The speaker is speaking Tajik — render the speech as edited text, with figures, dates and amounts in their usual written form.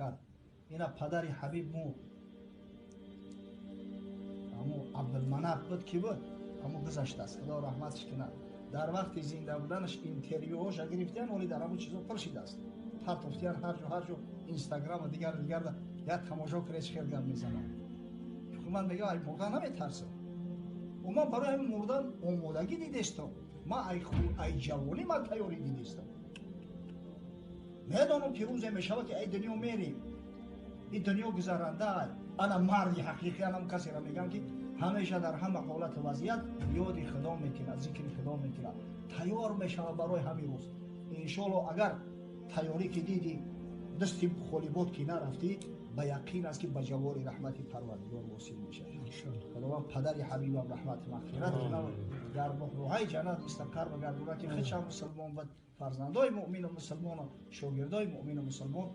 кард. Ина падари Ҳабиб аму Абдулманап буд ки буд, аму гузаштааст, Худо раҳматш кунад. Дар вақти зинда буданаш интервюҳоша гирифтиян, оли дар аму чизо пуршидааст. Партофтиян ҳар ҷо Инстаграм дигар як тамошо кунед чӣ хел гап мезанад. Ман мегам ай мурдан наметарсам. Ман барои ҳамин мурдан омодагӣ дидестам. Ман ай ҷавонӣ ман тайёрӣ дидестам. Медонам ки рӯзе мешавад ки ай дунё мерем. ин дунё гузаранда ай. Ана марди ҳақиқӣ анам касеро мегам ки ҳамеша дар ҳама ҳолат вазъият ёди Худо мекунад, зикри Худо мекунад. Тайёр мешавад барои ҳамин рӯз. Иншоаллоҳ агар тайёрӣ ки диди дасти холибот ки нарафтӣ, ба яқин аст ки ба ҷавори раҳмати Парвардигор восил мешавӣ. Худованд падари Ҳабибам раҳмат мағфират кунад, дар роҳҳои ҷаннат мустақар бигардонад ки хечанд мусулмон буд, фарзандои муъмину мусулмону шогирдои муъмину мусулмон